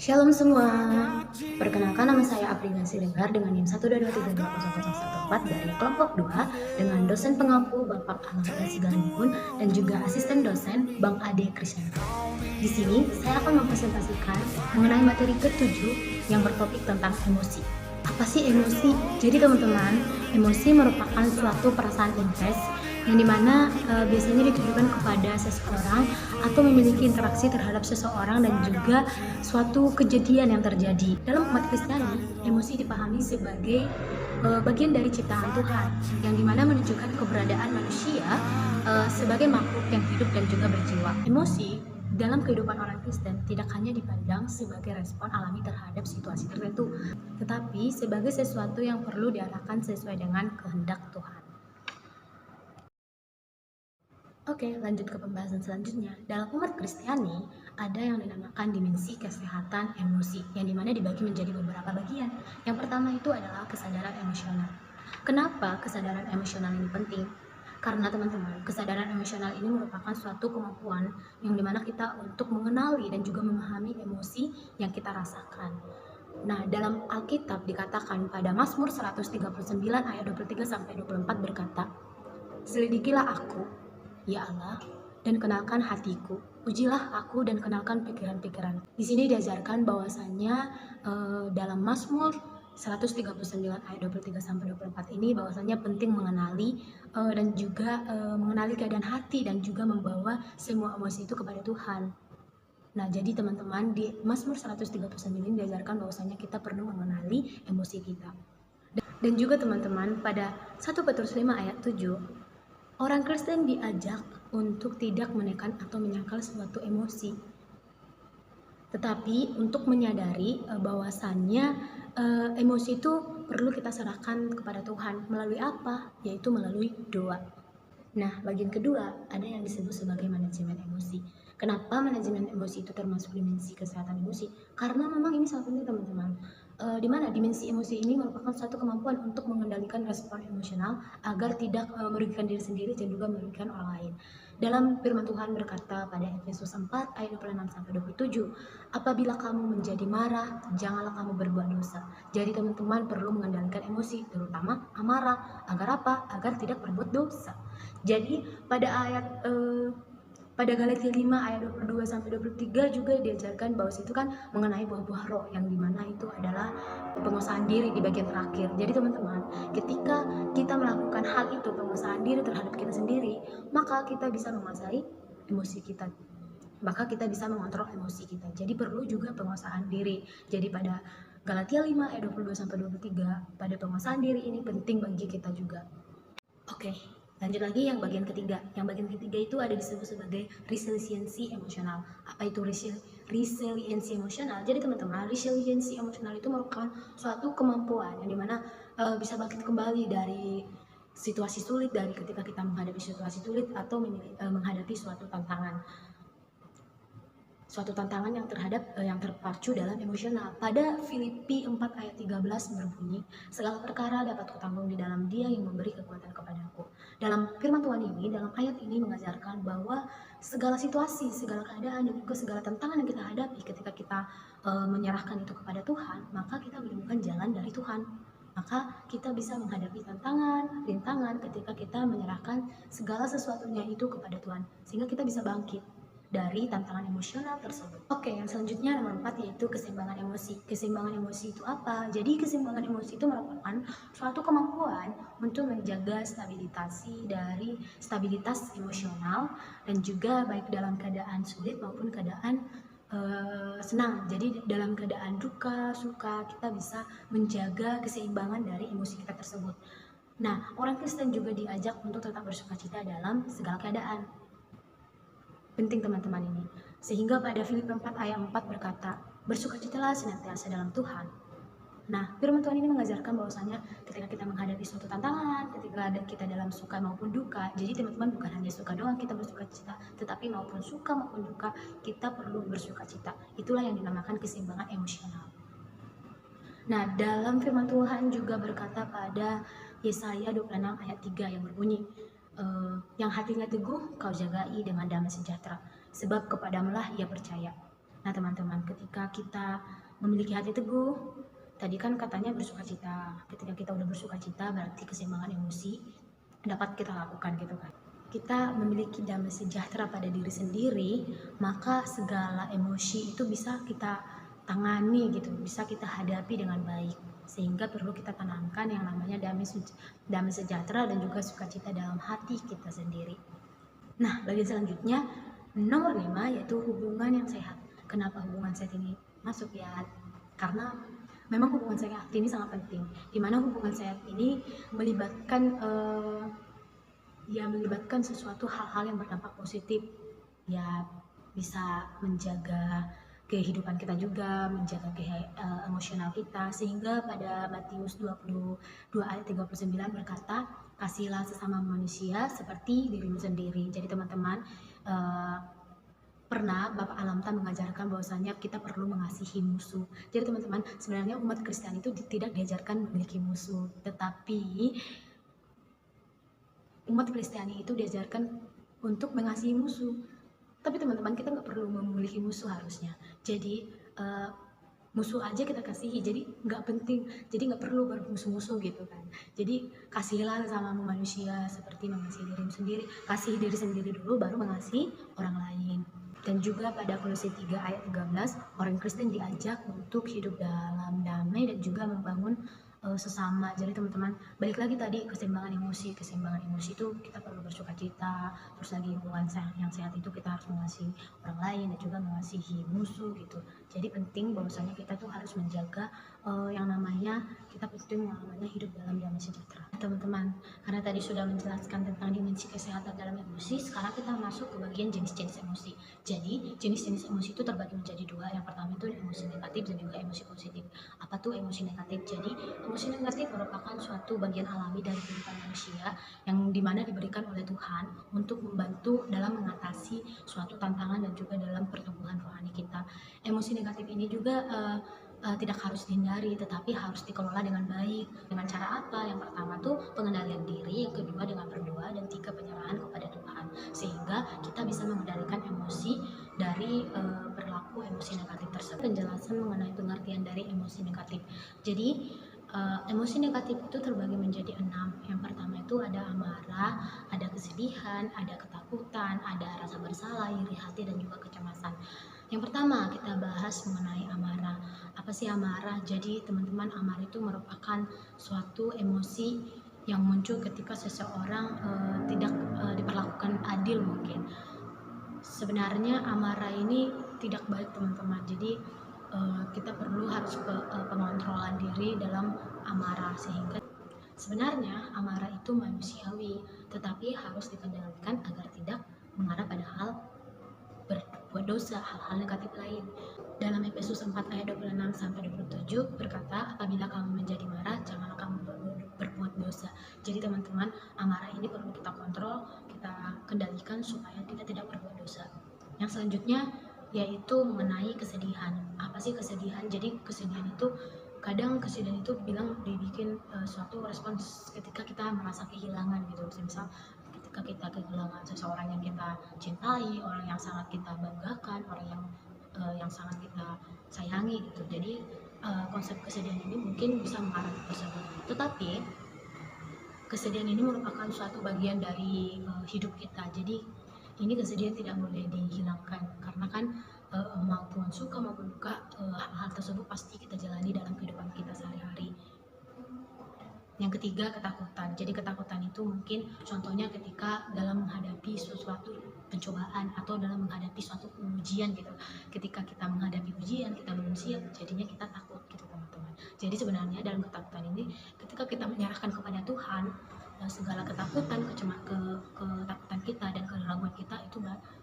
Shalom semua, perkenalkan nama saya Aprina Siregar dengan NIM 122320014 dari kelompok 2 dengan dosen pengampu Bapak Ahmad Sigalinggun dan juga asisten dosen Bang Ade Krisyanto. Di sini saya akan mempresentasikan mengenai materi ke-7 yang bertopik tentang emosi. Apa sih emosi? Jadi teman-teman, emosi merupakan suatu perasaan intens yang dimana biasanya ditujukan kepada seseorang atau memiliki interaksi terhadap seseorang dan juga suatu kejadian yang terjadi. Dalam umat Kristiani, emosi dipahami sebagai bagian dari ciptaan Tuhan yang dimana menunjukkan keberadaan manusia sebagai makhluk yang hidup dan juga berjiwa. Emosi dalam kehidupan orang Kristen tidak hanya dipandang sebagai respon alami terhadap situasi tertentu, tetapi sebagai sesuatu yang perlu diarahkan sesuai dengan kehendak Tuhan. Oke, lanjut ke pembahasan selanjutnya. Dalam umat Kristiani, ada yang dinamakan dimensi kesehatan emosi, yang dimana dibagi menjadi beberapa bagian. Yang pertama itu adalah kesadaran emosional. Kenapa kesadaran emosional ini penting? Karena teman-teman, kesadaran emosional ini merupakan suatu kemampuan yang dimana kita untuk mengenali dan juga memahami emosi yang kita rasakan. Nah, dalam Alkitab dikatakan pada Mazmur 139 ayat 23-24 berkata, "Selidikilah aku, ya Allah, dan kenalkan hatiku. Ujilah aku dan kenalkan pikiran-pikiran." Di sini diajarkan bahwasannya dalam Mazmur 139 ayat 23-24 ini bahwasannya penting mengenali dan juga mengenali keadaan hati dan juga membawa semua emosi itu kepada Tuhan. Nah, jadi teman-teman di Mazmur 139 ini diajarkan bahwasannya kita perlu mengenali emosi kita. Dan juga teman-teman pada 1 Petrus 5 ayat 7, orang Kristen diajak untuk tidak menekan atau menyangkal suatu emosi, tetapi untuk menyadari bahwasannya emosi itu perlu kita serahkan kepada Tuhan. Melalui apa? Yaitu melalui doa. Nah, bagian kedua ada yang disebut sebagai manajemen emosi. Kenapa manajemen emosi itu termasuk dimensi kesehatan emosi? Karena memang ini sangat penting teman-teman. Di mana dimensi emosi ini merupakan suatu kemampuan untuk mengendalikan respon emosional agar tidak merugikan diri sendiri dan juga merugikan orang lain. Dalam firman Tuhan berkata pada Efesus 4 ayat 26-27, "Apabila kamu menjadi marah, janganlah kamu berbuat dosa." Jadi teman-teman perlu mengendalikan emosi, terutama amarah. Agar apa? Agar tidak berbuat dosa. Jadi pada Galatia 5 ayat 22-23 juga diajarkan bahwa situ kan mengenai buah-buah roh yang dimana itu adalah penguasaan diri di bagian terakhir. Jadi teman-teman, ketika kita melakukan hal itu, penguasaan diri terhadap kita sendiri, maka kita bisa menguasai emosi kita. Maka kita bisa mengontrol emosi kita. Jadi perlu juga penguasaan diri. Jadi pada Galatia 5 ayat 22-23, pada penguasaan diri ini penting bagi kita juga. Oke, lanjut lagi yang bagian ketiga. Yang bagian ketiga itu ada disebut sebagai resiliensi emosional. Apa itu resiliensi emosional? Jadi teman-teman, resiliensi emosional itu merupakan suatu kemampuan yang dimana bisa bangkit kembali dari situasi sulit, dari ketika kita menghadapi situasi sulit atau menghadapi suatu tantangan yang terpacu dalam emosional. Pada Filipi 4 ayat 13 berbunyi, "Segala perkara dapat kutanggung di dalam Dia yang memberi kekuatan kepadaku." Dalam firman Tuhan ini, dalam ayat ini mengajarkan bahwa segala situasi, segala keadaan dan juga segala tantangan yang kita hadapi ketika kita menyerahkan itu kepada Tuhan, maka kita menemukan jalan dari Tuhan. Maka kita bisa menghadapi tantangan, rintangan ketika kita menyerahkan segala sesuatunya itu kepada Tuhan, sehingga kita bisa bangkit dari tantangan emosional tersebut. Oke, yang selanjutnya nomor 4 yaitu keseimbangan emosi. Keseimbangan emosi itu apa? Jadi keseimbangan emosi itu merupakan suatu kemampuan untuk menjaga stabilitas emosional dan juga baik dalam keadaan sulit maupun keadaan senang. Jadi dalam keadaan duka, suka, kita bisa menjaga keseimbangan dari emosi kita tersebut. Nah, orang Kristen juga diajak untuk tetap bersukacita dalam segala keadaan. Penting teman-teman ini. Sehingga pada Filipi 4 ayat 4 berkata, "Bersukacitalah senantiasa dalam Tuhan." Nah, firman Tuhan ini mengajarkan bahwasanya ketika kita menghadapi suatu tantangan, ketika kita dalam suka maupun duka, jadi teman-teman bukan hanya suka doang kita bersukacita, tetapi maupun suka maupun duka kita perlu bersukacita. Itulah yang dinamakan keseimbangan emosional. Nah, dalam firman Tuhan juga berkata pada Yesaya 26 ayat 3 yang berbunyi, "Yang hatinya teguh kau jagai dengan damai sejahtera, sebab kepadamulah ia percaya." Nah teman-teman, ketika kita memiliki hati teguh, tadi kan katanya bersukacita. Ketika kita udah bersukacita berarti keseimbangan emosi dapat kita lakukan gitu kan. Kita memiliki damai sejahtera pada diri sendiri, maka segala emosi itu bisa kita tangani gitu, bisa kita hadapi dengan baik. Sehingga perlu kita tanamkan yang namanya damai sejahtera dan juga sukacita dalam hati kita sendiri. Nah, bagian selanjutnya nomor 5 yaitu hubungan yang sehat. Kenapa hubungan sehat ini masuk ya? Karena memang hubungan sehat ini sangat penting. Di mana hubungan sehat ini melibatkan melibatkan sesuatu hal-hal yang berdampak positif. Ya, bisa menjaga kehidupan kita juga, menjaga emosional kita, sehingga pada Matius 22 ayat 39 berkata, kasihilah sesama manusia seperti dirimu sendiri. Jadi teman-teman, pernah Bapak Alamta mengajarkan bahwasanya kita perlu mengasihi musuh. Jadi teman-teman, sebenarnya umat Kristen itu tidak diajarkan memiliki musuh, tetapi umat Kristiani itu diajarkan untuk mengasihi musuh. Tapi teman-teman, kita nggak perlu memiliki musuh harusnya. Jadi musuh aja kita kasihi, jadi nggak penting, jadi nggak perlu bermusuh-musuh gitu kan. Jadi kasihilah sama manusia seperti mengasihi dirimu sendiri. Kasih diri sendiri dulu baru mengasihi orang lain. Dan juga pada Kolose 3 ayat 13, orang Kristen diajak untuk hidup dalam damai dan juga membangun sesama. Jadi teman-teman, balik lagi tadi keseimbangan emosi itu kita perlu bersukacita. Terus lagi hubungan yang sehat itu kita harus mengasihi orang lain dan juga mengasihi musuh gitu. Jadi penting bahwasanya kita tuh harus menjaga yang namanya hidup dalam damai sejahtera. Teman-teman, karena tadi sudah menjelaskan tentang dimensi kesehatan dalam emosi, sekarang kita masuk ke bagian jenis-jenis emosi. Jadi jenis-jenis emosi itu terbagi menjadi dua. Yang pertama itu emosi negatif dan juga emosi positif. Apa tuh emosi negatif? Jadi emosi negatif merupakan suatu bagian alami dari kehidupan manusia yang dimana diberikan oleh Tuhan untuk membantu dalam mengatasi suatu tantangan dan juga dalam pertumbuhan rohani kita. Emosi negatif ini juga tidak harus dihindari, tetapi harus dikelola dengan baik. Dengan cara apa? Yang pertama tuh pengendalian diri, yang kedua dengan berdoa, dan tiga penyerahan kepada Tuhan. Sehingga kita bisa mengendalikan emosi dari berlaku emosi negatif tersebut. Penjelasan mengenai pengertian dari emosi negatif. Jadi emosi negatif itu terbagi menjadi 6. Yang pertama itu ada amarah, ada kesedihan, ada ketakutan, ada rasa bersalah, iri hati, dan juga kecemasan. Yang pertama kita bahas mengenai amarah. Apa sih amarah? Jadi teman-teman, amarah itu merupakan suatu emosi yang muncul ketika seseorang tidak diperlakukan adil mungkin. Sebenarnya amarah ini tidak baik teman-teman. Jadi kita perlu harus pengontrolan diri dalam amarah, sehingga sebenarnya amarah itu manusiawi, tetapi harus dikendalikan agar tidak mengarah pada hal berbuat dosa, hal-hal negatif lain. Dalam Efesus 4 ayat 26 sampai 27 berkata, apabila kamu menjadi marah, janganlah kamu berbuat dosa. Jadi teman-teman, amarah ini perlu kita kontrol, kita kendalikan supaya kita tidak berbuat dosa. Yang selanjutnya yaitu mengenai kesedihan. Apa sih kesedihan? Jadi kesedihan itu kadang dibikin suatu respons ketika kita merasa kehilangan gitu. Misal ketika kita kehilangan seseorang yang kita cintai, orang yang sangat kita banggakan, orang yang sangat kita sayangi gitu. Jadi konsep kesedihan ini mungkin bisa mengarah ke tersebut. Tetapi kesedihan ini merupakan suatu bagian dari hidup kita. Jadi ini kesedihan tidak boleh dihilangkan, karena kan maupun suka maupun duka, hal tersebut pasti kita jalani dalam kehidupan kita sehari-hari. Yang ketiga, ketakutan. Jadi ketakutan itu mungkin contohnya ketika dalam menghadapi sesuatu pencobaan atau dalam menghadapi suatu ujian gitu. Ketika kita menghadapi ujian, kita belum siap, jadinya kita takut gitu teman-teman. Jadi sebenarnya dalam ketakutan ini, ketika kita menyerahkan kepada Tuhan, segala ketakutan, ketakutan kita dan keraguan kita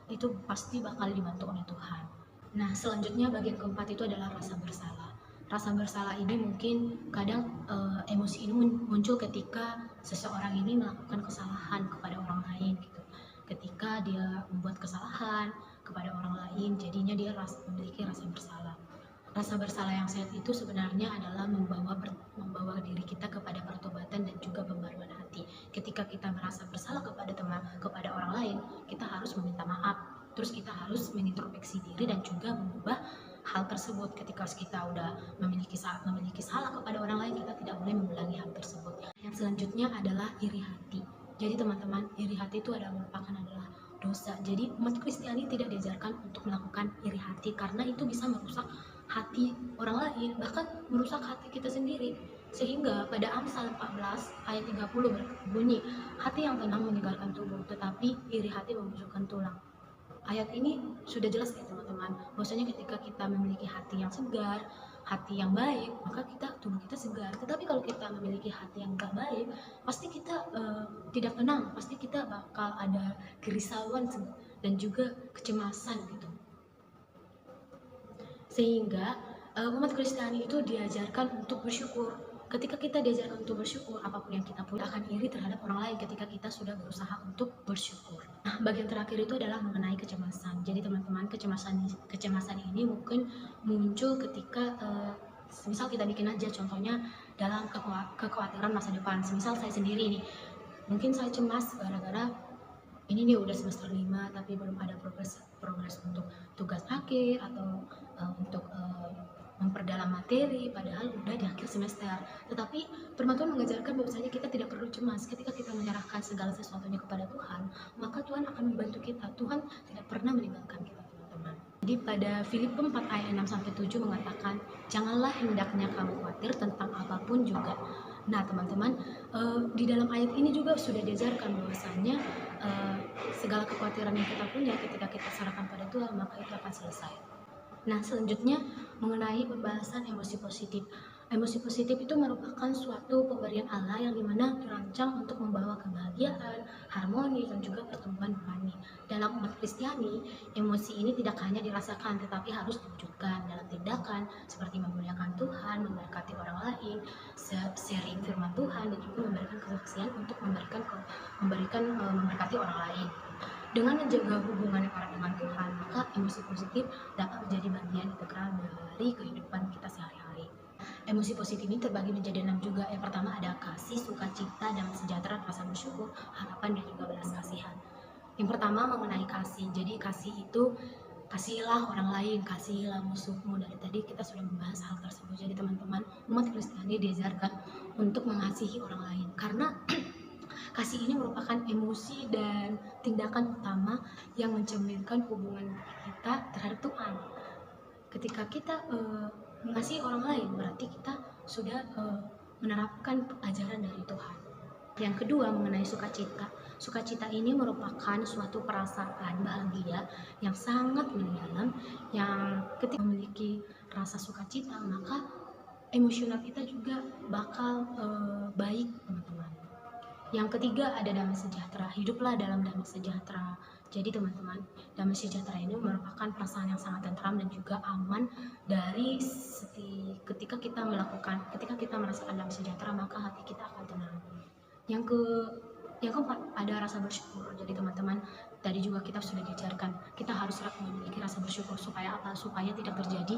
itu pasti bakal dibantu oleh Tuhan. Nah, selanjutnya bagian keempat itu adalah rasa bersalah. Rasa bersalah ini mungkin kadang emosi ini muncul ketika seseorang ini melakukan kesalahan kepada orang lain gitu. Ketika dia membuat kesalahan kepada orang lain, jadinya dia memiliki rasa bersalah. Rasa bersalah yang sehat itu sebenarnya adalah membawa diri kita kepada pertobatan dan juga pembaruan hati. Ketika kita merasa bersalah kepada orang lain, kita harus meminta maaf. Terus kita harus mengintrospeksi diri dan juga mengubah hal tersebut. Ketika kita udah memiliki salah kepada orang lain, kita tidak boleh mengulangi hal tersebut. Yang selanjutnya adalah iri hati. Jadi teman-teman, iri hati itu merupakan dosa. Jadi umat Kristiani tidak diajarkan untuk melakukan iri hati karena itu bisa merusak hati orang lain, bahkan merusak hati kita sendiri. Sehingga pada Amsal 14 ayat 30 berbunyi, hati yang tenang menyegarkan tubuh, tetapi iri hati membusukkan tulang. Ayat ini sudah jelas ya teman-teman, bahwasanya ketika kita memiliki hati yang segar, hati yang baik, maka tubuh kita segar. Tetapi kalau kita memiliki hati yang tidak baik, pasti kita tidak tenang, pasti kita bakal ada kerisauan dan juga kecemasan gitu. Sehingga umat Kristiani itu diajarkan untuk bersyukur. Ketika kita diajarkan untuk bersyukur, apapun yang kita punya akan iri terhadap orang lain ketika kita sudah berusaha untuk bersyukur. Nah, bagian terakhir itu adalah mengenai kecemasan. Jadi teman-teman, kecemasan ini mungkin muncul ketika misal kita bikin aja contohnya dalam kekhawatiran masa depan. Misal saya sendiri nih, mungkin saya cemas gara-gara ini nih udah semester 5 tapi belum ada progres untuk tugas akhir atau untuk memperdalam materi, padahal udah di akhir semester. Tetapi firman Tuhan mengajarkan bahwasanya kita tidak perlu cemas ketika kita menyerahkan segala sesuatunya kepada Tuhan, maka Tuhan akan membantu kita. Tuhan tidak pernah meninggalkan kita, teman-teman. Jadi pada Filipi 4 ayat 6-7 mengatakan, janganlah hendaknya kamu khawatir tentang apapun juga. Nah teman-teman, di dalam ayat ini juga sudah diajarkan bahwasanya segala kekhawatiran yang kita punya ketika kita serahkan pada Tuhan, maka itu akan selesai. Nah selanjutnya mengenai pembahasan emosi positif. Emosi positif itu merupakan suatu pemberian Allah yang dimana dirancang untuk membawa kebahagiaan, harmoni, dan juga pertumbuhan rohani. Dalam umat Kristiani, emosi ini tidak hanya dirasakan tetapi harus diwujudkan dalam tindakan seperti memuliakan Tuhan, memberkati orang lain, sharing firman Tuhan, dan juga memberikan kesaksian untuk memberkati orang lain. Dengan menjaga hubungan yang erat dengan Tuhan, maka emosi positif dapat menjadi bagian integral dari kehidupan kita sehari-hari. Emosi positif ini terbagi menjadi 6 juga. Yang pertama ada kasih, sukacita, damai sejahtera, rasa bersyukur, harapan, dan juga belas kasihan. Yang pertama mengenai kasih. Jadi kasih itu kasihilah orang lain, kasihilah musuhmu. Dari tadi kita sudah membahas hal tersebut. Jadi teman-teman, umat Kristiani diajarkan untuk mengasihi orang lain karena kasih ini merupakan emosi dan tindakan utama yang mencerminkan hubungan kita terhadap Tuhan. Ketika kita mengasihi orang lain, berarti kita sudah menerapkan ajaran dari Tuhan. Yang kedua mengenai sukacita. Sukacita ini merupakan suatu perasaan bahagia yang sangat mendalam, yang ketika memiliki rasa sukacita, maka emosional kita juga bakal baik, teman-teman. Yang ketiga ada damai sejahtera. Hiduplah dalam damai sejahtera. Jadi teman-teman, damai sejahtera ini merupakan perasaan yang sangat tentram dan juga aman dari ketika kita merasakan damai sejahtera, maka hati kita akan tenang. Yang keempat ada rasa bersyukur. Jadi teman-teman, tadi juga kita sudah diajarkan kita harus memiliki rasa bersyukur supaya apa? Supaya tidak terjadi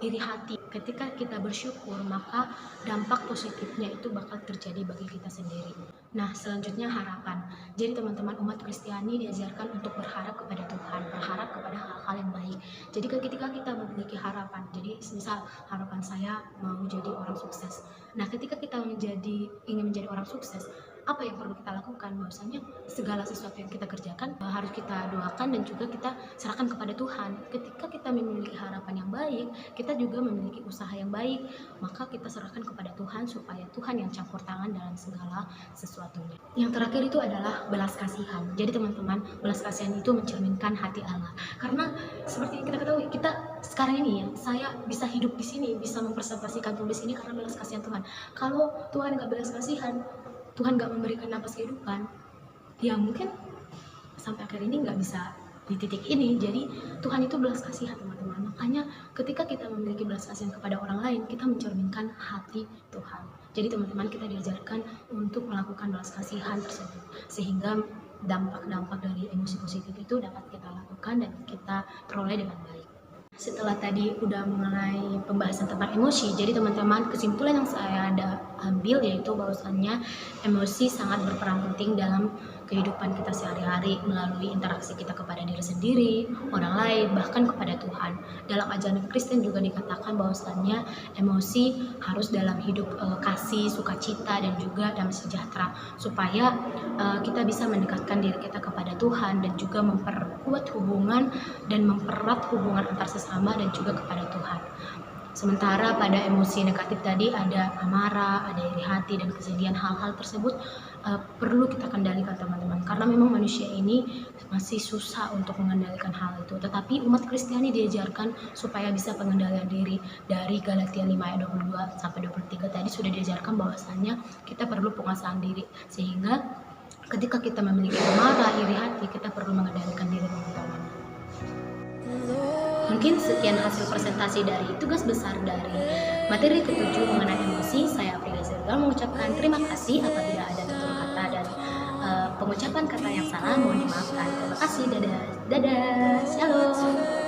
iri hati. Ketika kita bersyukur, maka dampak positifnya itu bakal terjadi bagi kita sendiri. Nah, selanjutnya harapan. Jadi teman-teman, umat Kristiani diajarkan untuk berharap kepada Tuhan, berharap kepada hal-hal yang baik. Jadi ketika kita memiliki harapan, jadi misal harapan saya mau jadi orang sukses. Nah, ketika kita ingin menjadi orang sukses, apa yang perlu kita lakukan? Bahwasanya segala sesuatu yang kita kerjakan harus kita doakan dan juga kita serahkan kepada Tuhan. Ketika kita memiliki harapan yang baik, kita juga memiliki usaha yang baik, maka kita serahkan kepada Tuhan supaya Tuhan yang campur tangan dalam segala sesuatunya. Yang terakhir itu adalah belas kasihan. Jadi teman-teman, belas kasihan itu mencerminkan hati Allah. Karena seperti yang kita ketahui, kita sekarang ini ya, saya bisa hidup di sini, bisa mempresentasikan tulis ini karena belas kasihan Tuhan. Kalau Tuhan nggak belas kasihan, Tuhan gak memberikan napas kehidupan, ya mungkin sampai akhir ini gak bisa di titik ini. Jadi Tuhan itu belas kasihan, teman-teman. Makanya ketika kita memiliki belas kasihan kepada orang lain, kita mencerminkan hati Tuhan. Jadi teman-teman, kita diajarkan untuk melakukan belas kasihan tersebut, sehingga dampak-dampak dari emosi positif itu dapat kita lakukan dan kita peroleh dengan baik. Setelah tadi udah mengenai pembahasan tentang emosi, jadi teman-teman, kesimpulan yang saya ada ambil yaitu bahwasannya emosi sangat berperan penting dalam kehidupan kita sehari-hari melalui interaksi kita kepada diri sendiri, orang lain, bahkan kepada Tuhan. Dalam ajaran Kristen juga dikatakan bahwasannya emosi harus dalam hidup kasih, sukacita, dan juga damai sejahtera, supaya kita bisa mendekatkan diri kita kepada Tuhan dan juga memperkuat hubungan dan mempererat hubungan antar sesama dan juga kepada Tuhan. Sementara pada emosi negatif tadi ada amarah, ada iri hati, dan kesedihan. Hal-hal tersebut perlu kita kendalikan teman-teman, karena memang manusia ini masih susah untuk mengendalikan hal itu. Tetapi umat Kristiani diajarkan supaya bisa pengendalian diri. Dari Galatia 5 ayat 22 sampai 23 tadi sudah diajarkan bahwasannya kita perlu penguasaan diri, sehingga ketika kita memiliki amarah, iri hati, kita perlu mengendalikan diri teman-teman. Mungkin sekian hasil presentasi dari tugas besar dari materi ke-7 mengenai emosi. Saya Aprilia Zergal mengucapkan terima kasih. Apabila ada tutur kata dan pengucapan kata yang salah, mohon dimaafkan. Terima kasih. Dadah. Shalom.